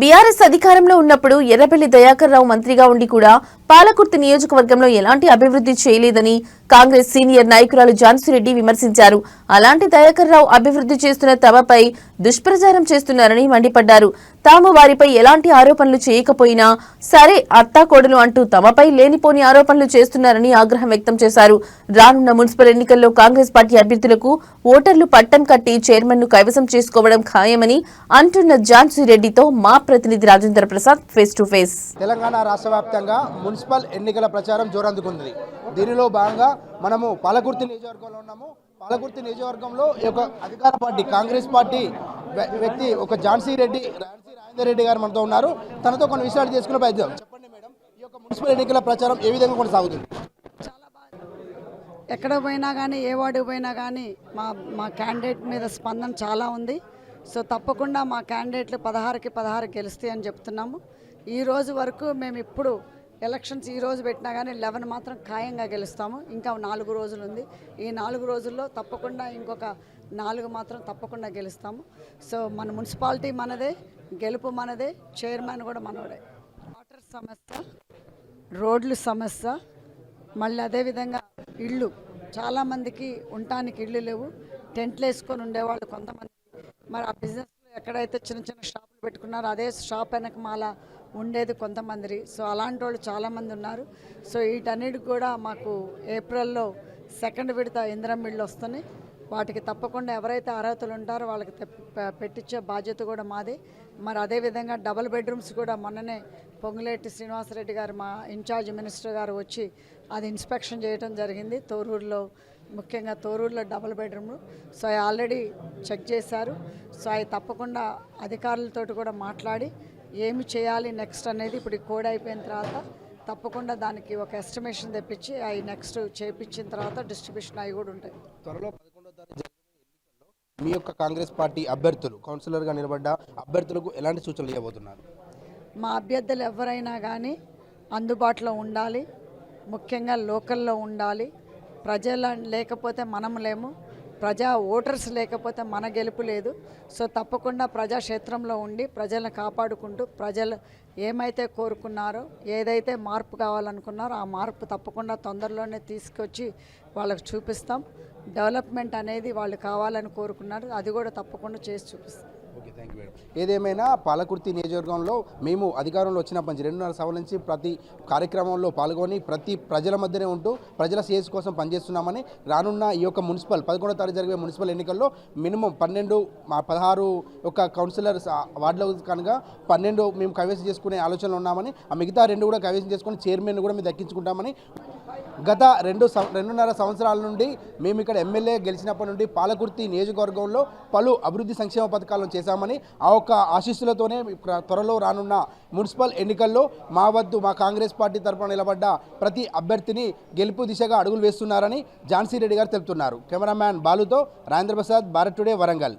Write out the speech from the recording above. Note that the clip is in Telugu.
బీఆర్ఎస్ అధికారంలో ఉన్నప్పుడు ఎర్రబెల్లి దయాకర్ రావు మంత్రిగా ఉండి కూడా పాలకుర్తి నియోజకవర్గంలో ఎలాంటి అభివృద్ధి చేయలేదని కాంగ్రెస్ సీనియర్ నాయకురాలు ఝాన్సీరెడ్డి విమర్శించారు. అలాంటి దయాకర్ రావు అభివృద్ధి చేస్తున్న తమపై దుష్ప్రచారం చేస్తున్నారని మండిపడ్డారు. తాము వారిపై ఎలాంటి ఆరోపణలు చేయకపోయినా సరే అత్తాకోడలు అంటూ తమపై లేనిపోని ఆరోపణలు చేస్తున్నారని ఆగ్రహం వ్యక్తం చేశారు. రానున్న మున్సిపల్ ఎన్నికల్లో కాంగ్రెస్ పార్టీ అభ్యర్థులకు ఓటర్లు పట్టం కట్టి చైర్మన్ ను కైవసం చేసుకోవడం ఖాయమని అంటున్న ఝాన్సీరెడ్డితో మా ప్రతినిధి Rajendra Prasad face to face. Telangana రాష్ట్ర వ్యాప్తంగా మున్సిపల్ ఎన్నికల ప్రచారం జోరందుకుంది. దీనిలో భాగంగా మనము పాలకుర్తి నియోజకవర్గంలో ఉన్నాము. పాలకుర్తి నియోజకవర్గంలో ఒక అధికార పార్టీ కాంగ్రెస్ పార్టీ వ్యక్తి ఒక ఝాన్సీరెడ్డి రాజేందర్ రెడ్డి గారు మనతో ఉన్నారు. తనతో కొన్ని విషయాలు చేసుకునే ప్రయత్నం. చెప్పండి మేడం, ఈ యొక్క మున్సిపల్ ఎన్నికల ప్రచారం ఏ విధంగా కొనసాగుతుంది? చాలా బాగా ఎక్కడ పోయినా కానీ ఏ వార్డు పోయినా కానీ మా క్యాండిడేట్ మీద స్పందన చాలా ఉంది. సో తప్పకుండా మా క్యాండిడేట్లు 16కి 16 గెలుస్తాయని చెప్తున్నాము. ఈ రోజు వరకు మేము ఇప్పుడు ఎలక్షన్స్ ఈ రోజు పెట్టినా కానీ 11 మాత్రం ఖాయంగా గెలుస్తాము. ఇంకా 4 రోజులు ఉంది. ఈ 4 రోజుల్లో తప్పకుండా ఇంకొక 4 మాత్రం తప్పకుండా గెలుస్తాము. సో మన మున్సిపాలిటీ మనదే, గెలుపు మనదే, చైర్మన్ కూడా మనోడే. వాటర్ సమస్య, రోడ్లు సమస్య, మళ్ళీ అదేవిధంగా ఇళ్ళు, చాలామందికి ఉండటానికి ఇళ్ళు లేవు. టెంట్లు వేసుకొని ఉండేవాళ్ళు కొంతమంది. మరి ఆ బిజినెస్లో ఎక్కడైతే చిన్న చిన్న షాపులు పెట్టుకున్నారో అదే షాప్ వెనక మాల ఉండేది కొంతమంది. సో అలాంటి వాళ్ళు చాలామంది ఉన్నారు. సో వీటన్నిటికి కూడా మాకు ఏప్రిల్లో 2వ విడత ఇందిరమ్మ ఇళ్ళు వస్తున్నాయి. వాటికి తప్పకుండా ఎవరైతే అర్హతలు ఉంటారో వాళ్ళకి పెట్టించే బాధ్యత కూడా మాదే. మరి అదేవిధంగా డబుల్ బెడ్రూమ్స్ కూడా మొన్ననే పొంగులేటి శ్రీనివాసరెడ్డి గారు మా ఇన్ఛార్జ్ మినిస్టర్ గారు వచ్చి అది ఇన్స్పెక్షన్ చేయడం జరిగింది. తోరూరులో, ముఖ్యంగా తోరూరులో డబుల్ బెడ్రూమ్లు. సో అవి ఆల్రెడీ చెక్ చేశారు. సో అవి తప్పకుండా అధికారులతో కూడా మాట్లాడి ఏమి చేయాలి నెక్స్ట్ అనేది ఇప్పుడు కోడ్ అయిపోయిన తర్వాత తప్పకుండా దానికి ఒక ఎస్టిమేషన్ తెప్పించి అవి నెక్స్ట్ చేయించిన తర్వాత డిస్ట్రిబ్యూషన్ అవి కూడా ఉంటాయి. త్వరలో 11వ తారీఖు జరిగే ఎన్నికల్లో మీ యొక్క కాంగ్రెస్ పార్టీ అభ్యర్థులు, కౌన్సిలర్గా నిలబడ్డ అభ్యర్థులకు ఎలాంటి సూచనలు ఇవ్వబోతున్నారు? మా అభ్యర్థులు ఎవరైనా కానీ అందుబాటులో ఉండాలి, ముఖ్యంగా లోకల్లో ఉండాలి. ప్రజల లేకపోతే మనం లేము, ప్రజా ఓటర్స్ లేకపోతే మన గెలుపు లేదు. సో తప్పకుండా ప్రజాక్షేత్రంలో ఉండి ప్రజలను కాపాడుకుంటూ ప్రజలు ఏమైతే కోరుకున్నారో, ఏదైతే మార్పు కావాలనుకున్నారో ఆ మార్పు తప్పకుండా తొందరలోనే తీసుకొచ్చి వాళ్ళకు చూపిస్తాం. డెవలప్మెంట్ అనేది వాళ్ళు కావాలని కోరుకున్నారు, అది కూడా తప్పకుండా చేసి చూపిస్తాం. Okay, thank you madam. ఏదేమైనా పాలకుర్తి నియోజకవర్గంలో మేము అధికారంలో వచ్చినప్పటి నుంచి 2.5 సంవత్సరాల నుంచి ప్రతి కార్యక్రమంలో పాల్గొని ప్రతి ప్రజల మధ్యనే ఉంటూ ప్రజల శ్రేయస్సు కోసం పనిచేస్తున్నామని, రానున్న ఈ యొక్క 11వ తారీఖు జరిగే మున్సిపల్ ఎన్నికల్లో మినిమం 16 యొక్క కౌన్సిలర్ వార్డులో కనుక 12 మేము కైవసం చేసుకునే ఆలోచనలు ఉన్నామని, ఆ మిగతా 2 కూడా కైవసం చేసుకుని చైర్మన్ కూడా మేము దక్కించుకుంటామని, గత 2.5 సంవత్సరాల నుండి మేము ఇక్కడ ఎమ్మెల్యే గెలిచినప్పటి నుండి పాలకుర్తి నియోజకవర్గంలో పలు అభివృద్ధి సంక్షేమ పథకాలను చేశామని, ఆ ఒక్క ఆశీస్సులతోనే త్వరలో రానున్న మున్సిపల్ ఎన్నికల్లో మా కాంగ్రెస్ పార్టీ తరఫున నిలబడ్డ ప్రతి అభ్యర్థిని గెలుపు దిశగా అడుగులు వేస్తున్నారని ఝాన్సీరెడ్డి గారు తెలుపుతున్నారు. కెమెరామ్యాన్ బాలుతో రాజేంద్ర ప్రసాద్, భారత్ టుడే, వరంగల్.